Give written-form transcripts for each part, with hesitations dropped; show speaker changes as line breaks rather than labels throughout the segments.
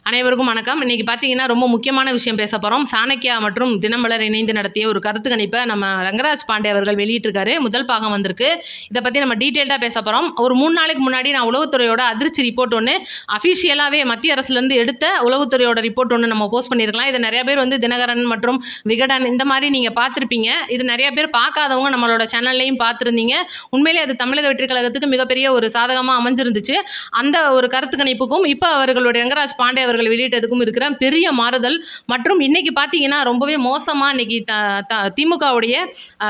அனைவருக்கும் வணக்கம். இன்னைக்கு பார்த்தீங்கன்னா, ரொம்ப முக்கியமான விஷயம் பேச போறோம். சாணக்யா மற்றும் தினமலர் இணைந்து நடத்திய ஒரு கருத்து கணிப்பை நம்ம ரங்கராஜ் பாண்டே அவர்கள் வெளியிட்டிருக்காரு. முதல் பாகம் வந்திருக்கு. இதை பற்றி நம்ம டீட்டெயில்டாக பேச போகிறோம். ஒரு 3 நாளைக்கு முன்னாடி நான் உளவுத்துறையோட அதிர்ச்சி ரிப்போர்ட் ஒன்று அஃபிஷியலாகவே மத்திய அரசுலேருந்து எடுத்த உளவுத்துறையோட ரிப்போர்ட் ஒன்று நம்ம போஸ்ட் பண்ணியிருக்கலாம். இது நிறைய பேர் தினகரன் மற்றும் விகடன் இந்த மாதிரி நீங்கள் பார்த்துருப்பீங்க. இது நிறைய பேர் பார்க்காதவங்க நம்மளோட சேனல்லையும் பார்த்துருந்தீங்க. உண்மையிலே அது தமிழக வெற்றி கழகத்துக்கு மிகப்பெரிய ஒரு சாதகமாக அமைஞ்சிருந்துச்சு. அந்த ஒரு கருத்து கணிப்புக்கும் இப்போ அவர்களுடைய ரங்கராஜ் பாண்டே அவர்கள் வெளியிட்டதுக்கும் இருக்கிற பெரிய மாறுதல் மற்றும் இன்னைக்கு பார்த்தீங்கன்னா ரொம்பவே மோசமாக இன்னைக்கு திமுகவுடைய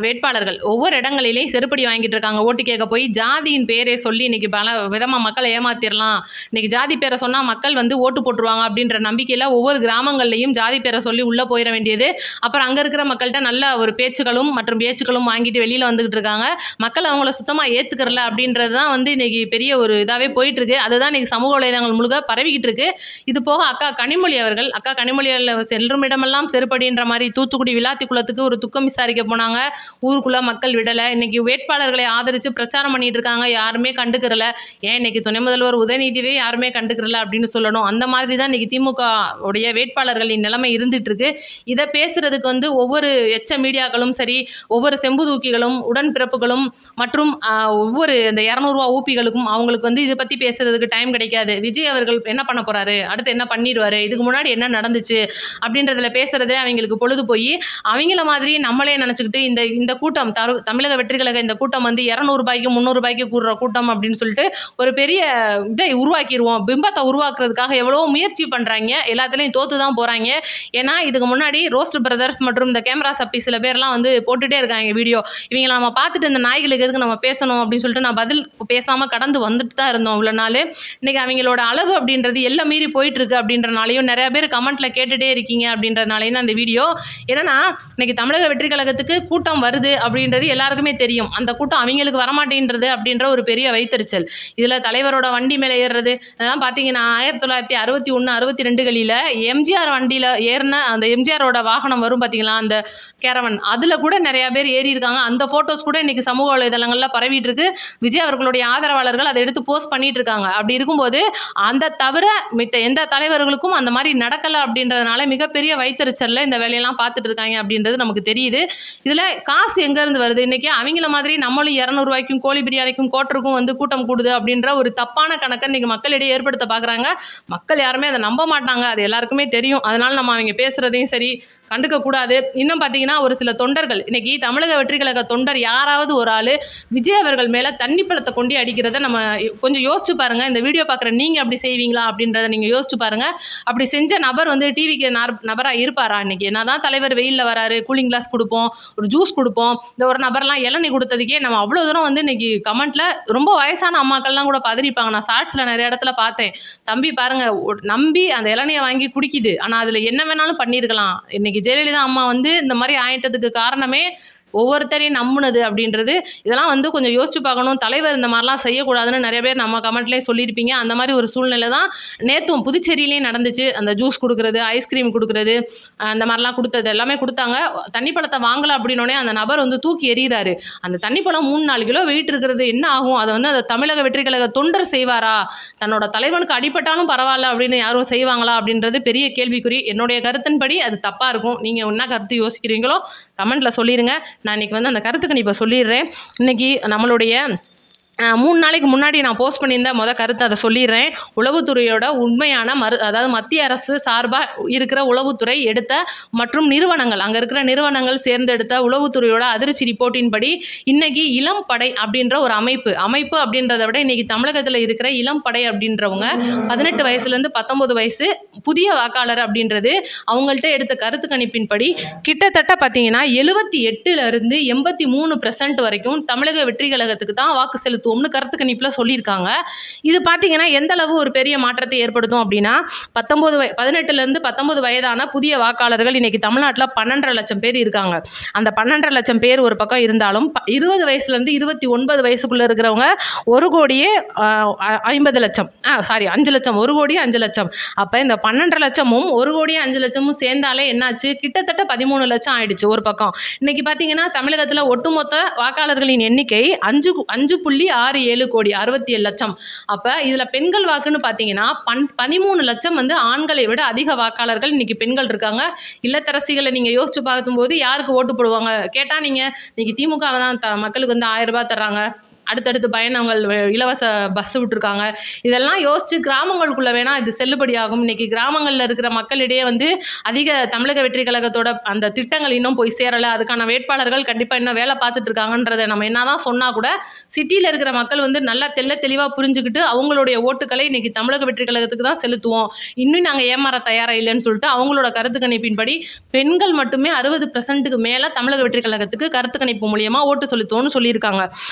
வேட்பாளர்கள் ஒவ்வொரு இடங்களிலேயும் செருப்படி வாங்கிட்டு இருக்காங்க. ஓட்டு கேட்க போய் ஜாதியின் பேரை சொல்லி இன்னைக்கு பல விதமாக மக்களை ஏமாத்திடலாம், இன்னைக்கு ஜாதி பேரை சொன்னால் மக்கள் ஓட்டு போட்டுருவாங்க அப்படின்ற நம்பிக்கையில் ஒவ்வொரு கிராமங்கள்லையும் ஜாதி பேரை சொல்லி உள்ளே போயிட வேண்டியது. அப்புறம் அங்கே இருக்கிற மக்கள்கிட்ட நல்ல ஒரு பேச்சுக்களும் மற்றும் பேச்சுக்களும் வாங்கிட்டு வெளியில் வந்துகிட்டு இருக்காங்க. மக்கள் அவங்கள சுத்தமாக ஏற்றுக்கிறல அப்படின்றது தான் இன்னைக்கு பெரிய ஒரு இதாகவே போயிட்டு இருக்கு. அதுதான் இன்னைக்கு சமூக வலைதளங்கள் முழுக்க பரவிக்கிட்டு இருக்கு. இது போக அக்கா கனிமொழி செல்லும் இடமெல்லாம் செருப்படின்ற மாதிரி தூத்துக்குடி விளாத்தி குளத்துக்கு ஒரு துக்கம் விசாரிக்க போனாங்க. ஊருக்குள்ள மக்கள் விடலை. இன்னைக்கு வேட்பாளர்களை ஆதரித்து பிரச்சாரம் பண்ணிட்டு இருக்காங்க. யாருமே கண்டுக்கிறல. ஏன் இன்னைக்கு துணை முதல்வர் உதயநிதியே யாருமே கண்டுக்கிறல அப்படின்னு சொல்லணும். அந்த மாதிரி தான் இன்னைக்கு திமுக உடைய வேட்பாளர்களின் நிலைமை இருந்துட்டு இருக்கு. இதை பேசுறதுக்கு ஒவ்வொரு எச்ச மீடியாக்களும் சரி, ஒவ்வொரு செம்பு தூக்கிகளும் உடன்பிறப்புகளும் மற்றும் ஒவ்வொரு இந்த 200 ரூபா ஊப்பிகளுக்கும் அவங்களுக்கு இதை பற்றி பேசுறதுக்கு டைம் கிடைக்காது. விஜய் அவர்கள் என்ன பண்ண போறாரு, அடுத்து என்ன பண்ணிடுவாரு, இதுக்கு முன்னாடி என்ன நடந்துச்சு அப்படின்றதுல பேசுறதே அவங்களுக்கு பொழுது போய் அவங்கள மாதிரி நம்மளே நினச்சிக்கிட்டு இந்த கூட்டம் தமிழக வெற்றி கழக இந்த கூட்டம் 200 ரூபாய்க்கு 300 ரூபாய்க்கு கூடுற கூட்டம் அப்படின்னு சொல்லிட்டு ஒரு பெரிய இதை உருவாக்கிடுவோம், பிம்பத்தை உருவாக்குறதுக்காக எவ்வளோ முயற்சி பண்ணுறாங்க. எல்லாத்துலேயும் தோத்து தான் போகிறாங்க. ஏன்னா இதுக்கு முன்னாடி ரோஸ்ட் பிரதர்ஸ் மற்றும் இந்த கேமரா சப்பி சில பேர்லாம் போட்டுகிட்டே இருக்காங்க வீடியோ. இவங்களை நம்ம பார்த்துட்டு இந்த நாய்களுக்கு எதுக்கு நம்ம பேசணும் அப்படின்னு சொல்லிட்டு நான் பதில் பேசாமல் கடந்து வந்துட்டு தான் இருந்தோம் இவ்வளோ நாள். இன்னைக்கு அவங்களோட அளவு அப்படின்றது எல்லாம் மீறி போயிட்டு இருக்கு அப்படின்றனாலையும் நிறைய பேர் கமெண்ட்ல கேட்டுட்டே இருக்கீங்க அப்படின்றனாலையும் தான் அந்த வீடியோ. ஏன்னா இன்னைக்கு தமிழக வெற்றி கழகத்துக்கு கூட்டம் வருது அப்படின்றது எல்லாருக்குமே தெரியும். அந்த கூட்டம் அவங்களுக்கு வரமாட்டேன்றது அப்படின்ற ஒரு பெரிய வைத்தறிச்சல். இதில் தலைவரோட வண்டி மேலே ஏறுறது அதெல்லாம் பார்த்தீங்கன்னா 1961, 62களில் எம்ஜிஆர் வண்டியில் ஏறின அந்த எம்ஜிஆரோட வாகனம் வரும் பார்த்தீங்களா, அந்த கேரவன், அதில் கூட நிறைய பேர் ஏறி இருக்காங்க. அந்த ஃபோட்டோஸ் கூட இன்னைக்கு சமூக வலைதளங்களில் பரவிட்டு இருக்கு. விஜய் அவர்களுடைய ஆதரவாளர்கள் அதை எடுத்து போஸ்ட் பண்ணிட்டு இருக்காங்க. அப்படி இருக்கும்போது அந்த தவிர மித்த எந்த தலைவர்களுக்கும் அந்த மாதிரி நடக்கலை அப்படின்றதுனால மிகப்பெரிய வைத்தறிச்சலில் இந்த வேலையெல்லாம் பார்த்துட்டு இருக்காங்க அப்படின்றது நமக்கு தெரியுது. இதில் காசு எங்கேருந்து வருது? இன்றைக்கி அவங்கள மாதிரி நம்மளும் 200 ரூபாய்க்கும் கோழி பிரியாணிக்கும் கோட்டருக்கும் கூட்டம் கூடுது அப்படின்ற ஒரு தப்பான கணக்கை இன்றைக்கி மக்களிடையே ஏற்படுத்த பார்க்குறாங்க. மக்கள் யாருமே அதை நம்ப மாட்டாங்க. அது எல்லாருக்குமே தெரியும். அதனால் நம்ம அவங்க பேசுகிறதையும் சரி கண்டுக்கக்கூடாது. இன்னும் பார்த்தீங்கன்னா ஒரு சில தொண்டர்கள் இன்னைக்கு தமிழக வெற்றி கழக தொண்டர் யாராவது ஒரு ஆள் விஜய் அவர்கள் மேலே தண்ணி பழத்தை கொண்டு அடிக்கிறத நம்ம கொஞ்சம் யோசிச்சு பாருங்கள். இந்த வீடியோ பார்க்குற நீங்கள் அப்படி செய்வீங்களா அப்படின்றத நீங்கள் யோசிச்சு பாருங்கள். அப்படி செஞ்ச நபர் டிவிக்கு நபராக இருப்பாரா? இன்னைக்கு என்ன தான் தலைவர் வெயிலில் வராரு, கூலிங் கிளாஸ் கொடுப்போம், ஒரு ஜூஸ் கொடுப்போம், இந்த ஒரு நபர்லாம் இளநீ கொடுத்ததுக்கே நம்ம அவ்வளோ தூரம் இன்னைக்கு கமெண்ட்டில் ரொம்ப வயசான அம்மாக்கள்லாம் கூட பதறிப்பாங்க. நான் ஷார்ட்ஸில் நிறைய இடத்துல பார்த்தேன். தம்பி பாருங்கள், நம்பி அந்த இளநியை வாங்கி குடிக்குது, ஆனால் அதில் என்ன வேணாலும் பண்ணியிருக்கலாம். இன்னைக்கு ஜெயலலிதா அம்மா இந்த மாதிரி ஆயிட்டதுக்கு காரணமே ஒவ்வொருத்தரையும் நம்புனது அப்படின்றது. இதெல்லாம் கொஞ்சம் யோசிச்சு பார்க்கணும். தலைவர் இந்த மாதிரிலாம் செய்யக்கூடாதுன்னு நிறைய பேர் நம்ம கமெண்ட்லேயே சொல்லியிருப்பீங்க. அந்த மாதிரி ஒரு சூழ்நிலை தான் நேற்றும் புதுச்சேரியிலையும் நடந்துச்சு. அந்த ஜூஸ் கொடுக்குறது, ஐஸ்கிரீம் கொடுக்குறது, அந்த மாதிரிலாம் கொடுத்தது எல்லாமே கொடுத்தாங்க. தண்ணி பழத்தை வாங்கலை அப்படின்னோடனே அந்த நபர் தூக்கி எறிகிறாரு. அந்த தண்ணி பழம் 3-4 கிலோ வெயிட் இருக்கிறது என்ன ஆகும்? அதை அந்த தமிழக வெற்றி கழக தொண்டர் செய்வாரா? தன்னோட தலைவனுக்கு அடிபட்டாலும் பரவாயில்ல அப்படின்னு யாரும் செய்வாங்களா அப்படின்றது பெரிய கேள்விக்குறி. என்னுடைய கருத்தின்படி அது தப்பாக இருக்கும். நீங்கள் என்ன கருத்து யோசிக்கிறீங்களோ கமெண்ட்டில் சொல்லிடுங்க. நான் இன்றைக்கி அந்த கருத்து கணிப்பை சொல்லிடுறேன். இன்றைக்கி நம்மளுடைய 3 நாளைக்கு முன்னாடி நான் போஸ்ட் பண்ணியிருந்த கருத்தை அதை சொல்லிடுறேன். உளவுத்துறையோட உண்மையான அதாவது மத்திய அரசு சார்பாக இருக்கிற உளவுத்துறை எடுத்த மற்றும் நிறுவனங்கள், அங்கே இருக்கிற நிறுவனங்கள் சேர்ந்தெடுத்த உளவுத்துறையோட அதிர்ச்சி ரிப்போர்ட்டின்படி இன்னைக்கு இளம் படை அப்படின்ற ஒரு அமைப்பு அப்படின்றத விட இன்னைக்கு தமிழகத்தில் இருக்கிற இளம் படை அப்படின்றவங்க 18 வயசுலேருந்து 19 வயசு புதிய வாக்காளர் அப்படின்றது அவங்கள்ட்ட எடுத்த கருத்து கணிப்பின்படி கிட்டத்தட்ட பார்த்தீங்கன்னா 78லேருந்து 83% வரைக்கும் தமிழக வெற்றி கழகத்துக்கு தான் வாக்கு செலுத்துவோம்னு கருத்து கணிப்பில் சொல்லியிருக்காங்க. இது பார்த்தீங்கன்னா எந்த அளவு ஒரு பெரிய மாற்றத்தை ஏற்படுத்தும் அப்படின்னா 18லேருந்து 19 வயதான புதிய வாக்காளர்கள் இன்னைக்கு தமிழ்நாட்டில் 12.5 லட்சம் பேர் இருக்காங்க. அந்த 12.5 லட்சம் பேர் ஒரு பக்கம் இருந்தாலும் 20 வயசுலேருந்து 29 வயசுக்குள்ளே இருக்கிறவங்க 1,50,00,000 5 லட்சம் 1,05,00,000. அப்போ இந்த 12.5 லட்சமும் 1,05,00,000 சேர்ந்தாலே என்னாச்சு? கிட்டத்தட்ட 13 லட்சம் ஆயிடுச்சு ஒரு பக்கம். இன்னைக்கு பார்த்தீங்கன்னா தமிழகத்தில் ஒட்டுமொத்த வாக்காளர்களின் எண்ணிக்கை 5.6 1.67 கோடி 67 லட்சம். அப்போ இதில் பெண்கள் வாக்குன்னு பார்த்தீங்கன்னா 13 லட்சம் வந்து ஆண்களை விட அதிக வாக்காளர்கள் இன்னைக்கு பெண்கள் இருக்காங்க. இல்லத்தரசிகளை நீங்கள் யோசிச்சு பார்க்கும்போது யாருக்கு ஓட்டு போடுவாங்க கேட்டால் நீங்கள் இன்னைக்கு திமுக தான் மக்களுக்கு வந்து 1000 ரூபாய் தர்றாங்க, அடுத்தடுத்து பயணங்கள் இலவச பஸ் விட்டுருக்காங்க. இதெல்லாம் யோசிச்சு கிராமங்களுக்குள்ள வேணால் இது செல்லுபடியாகும். இன்னைக்கு கிராமங்களில் இருக்கிற மக்களிடையே வந்து அதிக தமிழக வெற்றி கழகத்தோட அந்த திட்டங்கள் இன்னும் போய் சேரலை, அதுக்கான வேட்பாளர்கள் கண்டிப்பாக இன்னும் வேலை பார்த்துட்டு இருக்காங்கன்றதை நம்ம என்னதான் சொன்னால் கூட சிட்டியில் இருக்கிற மக்கள் வந்து நல்லா தெளிவாக புரிஞ்சுக்கிட்டு அவங்களுடைய ஓட்டுக்களை இன்னைக்கு தமிழக வெற்றி கழகத்துக்கு தான் செலுத்துவோம், இன்னும் நாங்கள் ஏமாற தயாராக இல்லைன்னு சொல்லிட்டு அவங்களோட கருத்து கணிப்பின்படி பெண்கள் மட்டுமே 60% மேலே தமிழக வெற்றி கழகத்துக்கு கருத்து கணிப்பு மூலியமாக ஓட்டு செலுத்துவோம்னு சொல்லியிருக்காங்க.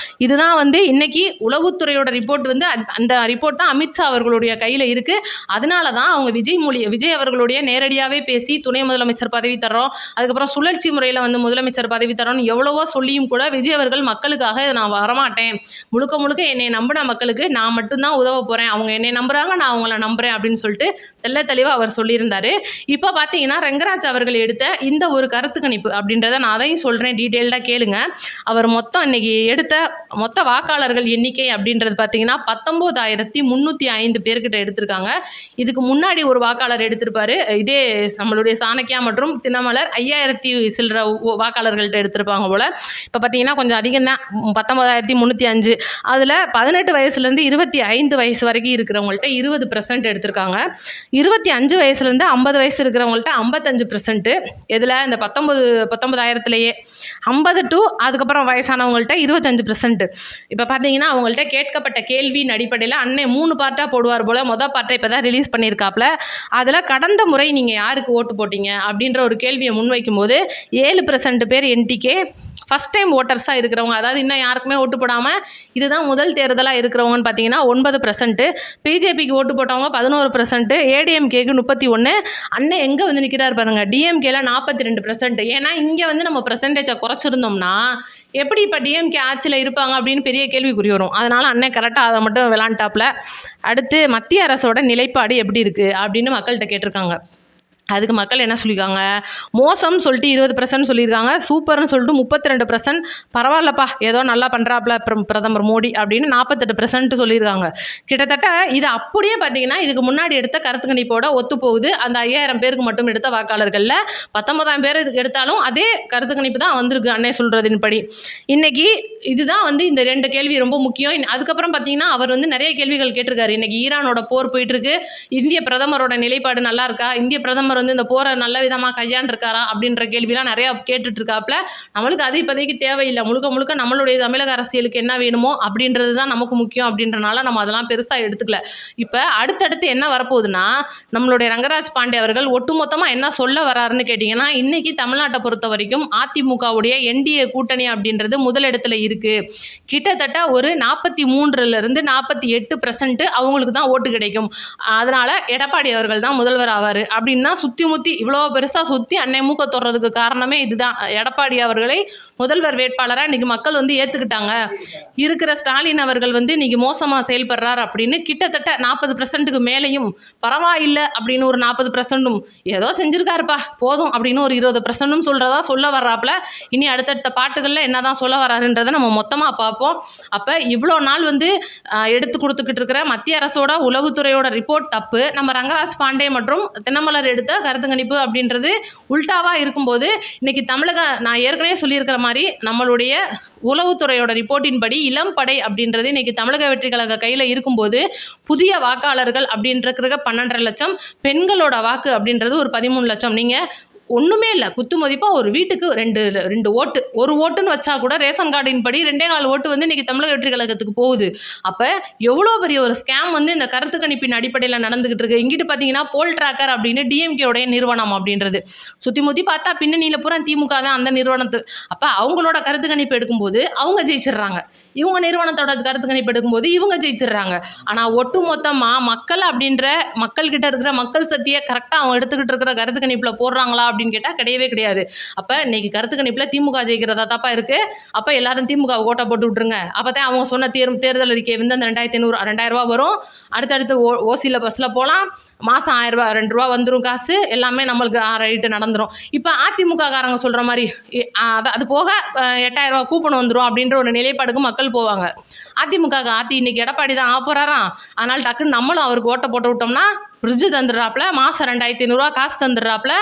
இதுதான் வந்து இன்னைக்கு உளவுத்துறையோட ரிப்போர்ட் வந்து அந்த ரிப்போர்ட் தான் அமித்ஷா அவர்களுடைய கையில் இருக்கு. அதனால தான் அவங்க விஜய் அவர்களுடைய நேரடியாகவே பேசி துணை முதலமைச்சர் பதவி தர்றோம், அதுக்கப்புறம் சுழற்சி முறையில் வந்து முதலமைச்சர் பதவி தரோன்னு எவ்வளவோ சொல்லியும் கூட விஜய் அவர்கள் மக்களுக்காக நான் வரமாட்டேன், முழுக்க என்னை நம்பின மக்களுக்கு நான் மட்டும்தான் உதவ போகிறேன், அவங்க என்னை நம்புறாங்க, நான் அவங்கள நம்புறேன் அப்படின்னு சொல்லிட்டு தெளிவாக அவர் சொல்லியிருந்தாரு. இப்போ பார்த்தீங்கன்னா ரங்கராஜ் அவர்கள் எடுத்த இந்த ஒரு கருத்து கணிப்பு அப்படின்றத நான் அதையும் சொல்கிறேன், டீட்டெயில்டாக கேளுங்க. அவர் மொத்தம் இன்னைக்கு எடுத்த மொத்த வாக்காளர்கள் எண்ணிக்கை அப்படின்றது பார்த்தீங்கன்னா 19,305 பேர்கிட்ட எடுத்திருக்காங்க. இதுக்கு முன்னாடி ஒரு வாக்காளர் எடுத்திருப்பாரு, இதே நம்மளுடைய சாணக்கியா மற்றும் தினமலர் 5000 சில்லற வாக்காளர்கள்ட்ட எடுத்திருப்பாங்க போல. இப்போ பார்த்தீங்கன்னா கொஞ்சம் அதிகம் தான், 19,305. அதில் 18 வயசுலேருந்து 25 வயசு வரைக்கும் இருக்கிறவங்கள்ட்ட 20% எடுத்திருக்காங்க. 25 வயசுலேருந்து 50 வயசு இருக்கிறவங்கள்ட்ட 55%. இதில் இந்த 19,000லேயே 50 to அதுக்கப்புறம் வயசானவங்கள்ட்ட 25%. இப்போ பார்த்தீங்கன்னா அவங்கள்ட்ட கேட்கப்பட்ட கேள்வியின் அடிப்படையில் அன்னை 3 பார்ட்டாக போடுவார் போல். மொதல் பார்ட்டை இப்போ தான் ரிலீஸ் பண்ணியிருக்காப்புல. அதில் கடந்த முறை நீங்கள் யாருக்கு ஓட்டு போட்டீங்க அப்படின்ற ஒரு கேள்வியை முன்வைக்கும் போது 7% பேர் என்டிகே, ஃபஸ்ட் டைம் ஓட்டர்ஸாக இருக்கிறவங்க, அதாவது இன்னும் யாருக்குமே ஓட்டு போடாமல் இதுதான் முதல் தேர்தலாக இருக்கிறவங்கன்னு பார்த்தீங்கன்னா 9%, பிஜேபிக்கு ஓட்டு போட்டவங்க 11%, ஏடிஎம்கேக்கு 31, அண்ணன் எங்கே வந்து நிற்கிறார் பாருங்கள், டிஎம்கேல 42%. ஏன்னா இங்கே வந்து நம்ம பர்சன்டேஜை குறைச்சிருந்தோம்னா எப்படி இப்போ டிஎம்கே ஆட்சியில் இருப்பாங்க அப்படின்னு பெரிய கேள்விக்குறி வரும். அதனால் அண்ணன் கரெக்டாக அதை மட்டும் விளாண்டாப்புல. அடுத்து மத்திய அரசோட நிலைப்பாடு எப்படி இருக்குது அப்படின்னு மக்கள்கிட்ட கேட்டிருக்காங்க. அதுக்கு மக்கள் என்ன சொல்லியிருக்காங்க, மோசம்னு சொல்லிட்டு 20% சொல்லியிருக்காங்க, சூப்பர்னு சொல்லிட்டு 32%, பரவாயில்லப்பா ஏதோ நல்லா பண்ணுறாப்புல பிரதமர் மோடி அப்படின்னு 48% சொல்லியிருக்காங்க. கிட்டத்தட்ட இது அப்படியே பார்த்தீங்கன்னா இதுக்கு முன்னாடி எடுத்த கருத்து கணிப்போட ஒத்து போகுது. அந்த 5000 பேருக்கு மட்டும் எடுத்த வாக்காளர்களில் 19,000 பேர் எடுத்தாலும் அதே கருத்து கணிப்பு தான் வந்திருக்கு அண்ணே சொல்கிறதின்படி. இன்னைக்கு இதுதான் வந்து இந்த 2 கேள்வி ரொம்ப முக்கியம். அதுக்கப்புறம் பார்த்தீங்கன்னா அவர் வந்து நிறைய கேள்விகள் கேட்டிருக்காரு. இன்னைக்கு ஈரானோட போர் போயிட்டுருக்கு, இந்திய பிரதமரோட நிலைப்பாடு நல்லா இருக்கா, இந்திய பிரதமர் வந்து இந்த போரை நல்ல விதமாக கையாண்டிருக்காரா அப்படின்ற கேள்விலாம் நிறையா கேட்டுட்டு இருக்காப்புல. நம்மளுக்கு அது இப்போதைக்கு தேவையில்லை, முழுக்க நம்மளுடைய தமிழக அரசியலுக்கு என்ன வேணுமோ அப்படின்றது தான் நமக்கு முக்கியம் அப்படின்றனால நம்ம அதெல்லாம் பெருசாக எடுத்துக்கல. இப்போ அடுத்தடுத்து என்ன வரப்போகுதுன்னா நம்மளுடைய ரங்கராஜ் பாண்டே அவர்கள் ஒட்டுமொத்தமாக என்ன சொல்ல வராருன்னு கேட்டிங்கன்னா, இன்னைக்கு தமிழ்நாட்டை பொறுத்த வரைக்கும் அதிமுகவுடைய என்டிஏ கூட்டணி அப்படின்றது முதலிடத்தில் இருக்குது. கிட்டத்தட்ட ஒரு 43% 48% அவங்களுக்கு தான் ஓட்டு கிடைக்கும். அதனால் எடப்பாடி அவர்கள் தான் முதல்வர் ஆவார் அப்படின்னா சுற்றி முற்றி இவ்வளோ பெருசாக சுற்றி அன்னை மூக்க தொடுறதுக்கு காரணமே இதுதான். எடப்பாடி அவர்களை முதல்வர் வேட்பாளராக இன்றைக்கி மக்கள் வந்து ஏற்றுக்கிட்டாங்க. இருக்கிற ஸ்டாலின் அவர்கள் வந்து இன்றைக்கி மோசமாக செயல்படுறார் அப்படின்னு கிட்டத்தட்ட 40%க்கு மேலேயும் பரவாயில்லை அப்படின்னு ஒரு 40%, ஏதோ செஞ்சுருக்காருப்பா போதும் அப்படின்னு ஒரு 20% சொல்ல வர்றாப்புல. இனி அடுத்தடுத்த பாட்டுகளில் என்ன தான் சொல்ல வராருன்றதை நம்ம மொத்தமாக பார்ப்போம். அப்போ இவ்வளோ நாள் வந்து எடுத்து கொடுத்துக்கிட்டு இருக்கிற மத்திய அரசோட உளவுத்துறையோட ரிப்போர்ட் தப்பு, நம்ம ரங்கராஜ் பாண்டே மற்றும் தினமலர் எடுத்த கருத்து கணிப்பு அப்படின்றது உல்டாவாக இருக்கும்போது இன்னைக்கு நான் ஏற்கனவே சொல்லியிருக்கிற மாதிரி நம்மளுடைய உளவுத்துறையோட ரிப்போர்ட்டின்படி இளம் படை அப்படின்றது இன்னைக்கு தமிழக வெற்றி கழக கையில் இருக்கும்போது புதிய வாக்காளர்கள் அப்படின்றதுக்கு 12.5 லட்சம், பெண்களோட வாக்கு அப்படின்றது ஒரு 13 லட்சம். நீங்கள் ஒன்றுமே இல்லை, குத்து மதிப்பாக ஒரு வீட்டுக்கு 2 ஓட்டு, ஒரு ஓட்டுன்னு வச்சா கூட ரேஷன் கார்டின் படி 2.25 ஓட்டு வந்து இன்றைக்கி தமிழக வெற்றி கழகத்துக்கு போகுது. அப்போ எவ்வளோ பெரிய ஒரு ஸ்கேம் வந்து இந்த கருத்து கணிப்பின் அடிப்படையில் நடந்துகிட்டு இருக்கு. இங்கிட்டு பார்த்தீங்கன்னா போல் ட்ராக்கர் அப்படின்னு டிஎம்கேவுடைய நிறுவனம் அப்படின்றது சுற்றி முற்றி பார்த்தா பின்னணியில் பூரா திமுக தான் அந்த நிறுவனத்து. அப்போ அவங்களோட கருத்து கணிப்பு எடுக்கும்போது அவங்க ஜெயிச்சிடுறாங்க, இவங்க நிறுவனத்தோட கருத்து கணிப்பு எடுக்கும்போது இவங்க ஜெயிச்சிடுறாங்க. ஆனால் ஒட்டு மொத்தமாக மக்கள் அப்படின்ற மக்கள்கிட்ட இருக்கிற மக்கள் சக்தியை கரெக்டாக அவங்க எடுத்துக்கிட்டு இருக்கிற கருத்து கணிப்பில் போடுறாங்களா அப்படின்னு கேட்டால் கிடையவே கிடையாது. அப்போ இன்னைக்கு கருத்து கணிப்பில் திமுக ஜெயிக்கிறதா தப்பா இருக்குது. அப்போ எல்லாரும் திமுக ஓட்டை போட்டு விட்டுருங்க. அப்போ தான் அவங்க சொன்ன தேர்தல் அறிக்கை வந்து அந்த 2,500 ரூபா வரும். அடுத்தடுத்து ஓசியில் பஸ்ஸில் போகலாம், மாதம் 1000 ரூபா 2 ரூபா வந்துடும் காசு, எல்லாமே நம்மளுக்கு ரைட்டு நடந்துடும். இப்போ அதிமுக காரங்க சொல்கிற மாதிரி அது போக 8,000 ரூபா கூப்பன் வந்துடும் அப்படின்ற ஒரு நிலைப்பாடுக்கு மக்கள் போவாங்க. அதிமுகவுக்கு இன்னைக்கு எடப்பாடி தான் போகிறாராம், அதனால் டக்குன்னு நம்மளும் அவருக்கு ஓட்டை போட்டு விட்டோம்னா ஃப்ரிட்ஜு தந்துடுறாப்புல, மாதம் 2500 காசு தந்துடுறாப்புல,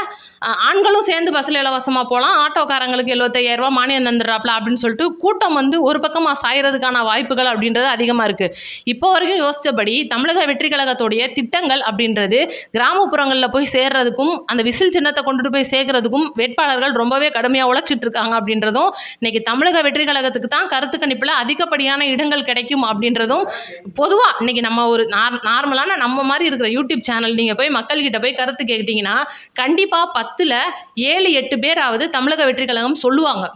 ஆண்களும் சேர்ந்து பஸ்ஸில் இலவசமாக போகலாம், ஆட்டோக்காரங்களுக்கு 75,000 மானியம் தந்துடுறாப்புல அப்படின்னு சொல்லிட்டு கூட்டம் வந்து ஒரு பக்கமாக சாயறதுக்கான வாய்ப்புகள் அப்படின்றது அதிகமாக இருக்குது. இப்போ வரைக்கும் யோசித்தபடி தமிழக வெற்றி கழகத்துடைய திட்டங்கள் அப்படின்றது கிராமப்புறங்களில் போய் சேர்றதுக்கும் அந்த விசில் சின்னத்தை கொண்டுட்டு போய் சேர்க்கறதுக்கும் வேட்பாளர்கள் ரொம்பவே கடுமையாக உழைச்சிட்டு இருக்காங்க அப்படின்றதும், இன்னைக்கு தமிழக வெற்றி கழகத்துக்கு தான் கருத்து கணிப்பில் அதிகப்படியான இடங்கள் கிடைக்கும் அப்படின்றதும் பொதுவாக இன்னைக்கு நம்ம ஒரு நார்மலான நம்ம மாதிரி இருக்கிற யூடியூப் சேனல் நீங்கள் போய் மக்கள்கிட்ட போய் கருத்து கேட்டிங்கன்னா கண்டிப்பாக 10ல் 7 8 பேராவது தமிழக வெற்றி கழகம் சொல்லுவாங்க.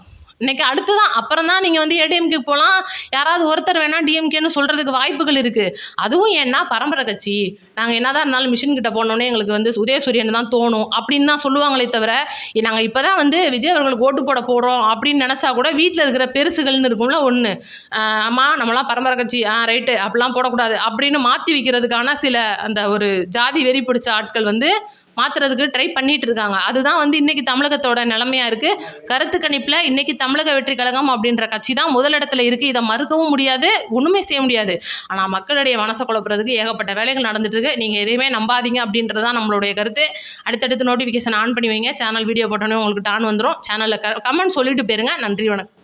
இன்னைக்கு அடுத்துதான் அப்புறம் தான் நீங்கள் வந்து ஏடிஎம்கே போகலாம், யாராவது ஒருத்தர் வேணால் டிஎம்கேன்னு சொல்கிறதுக்கு வாய்ப்புகள் இருக்குது. அதுவும் ஏன்னா பரம்பரை கட்சி, நாங்கள் என்னதான் இருந்தாலும் மிஷின் கிட்ட போனோன்னே எங்களுக்கு வந்து உதயசூரியன் தான் தோணும் அப்படின்னு தான் சொல்லுவாங்களே தவிர, நாங்கள் இப்போ தான் வந்து விஜய் அவர்களுக்கு ஓட்டு போட போகிறோம் அப்படின்னு நினச்சா கூட வீட்டில் இருக்கிற பெருசுகள்னு இருக்கும்ல ஒன்று, அம்மா நம்மளாம் பரம்பரை கட்சி ரைட்டு அப்படிலாம் போடக்கூடாது அப்படின்னு மாற்றி வைக்கிறதுக்கான சில அந்த ஒரு ஜாதி வெறி பிடிச்ச ஆட்கள் வந்து மாற்றுறதுக்கு ட்ரை பண்ணிட்டு இருக்காங்க. அதுதான் வந்து இன்றைக்கி தமிழகத்தோட நிலைமையாக இருக்குது. கருத்து கணிப்பில் இன்றைக்கி தமிழக வெற்றி கழகம் அப்படின்ற கட்சி தான் முதலிடத்தில் இருக்குது. இதை மறுக்கவும் முடியாது, ஒன்றுமே செய்ய முடியாது. ஆனால் மக்களுடைய மனசை குழப்புறதுக்கு ஏகப்பட்ட வேலைகள் நடந்துட்டுருக்கு. நீங்கள் எதையுமே நம்பாதீங்க அப்படின்றது தான் நம்மளுடைய கருத்து. அடுத்தடுத்து நோட்டிஃபிகேஷன் ஆன் பண்ணி வைங்க. சேனல் வீடியோ போட்டோன்னே உங்களுக்கு டான் வந்துடும். சேனலில் கமெண்ட் சொல்லிட்டு போயிருங்க. நன்றி, வணக்கம்.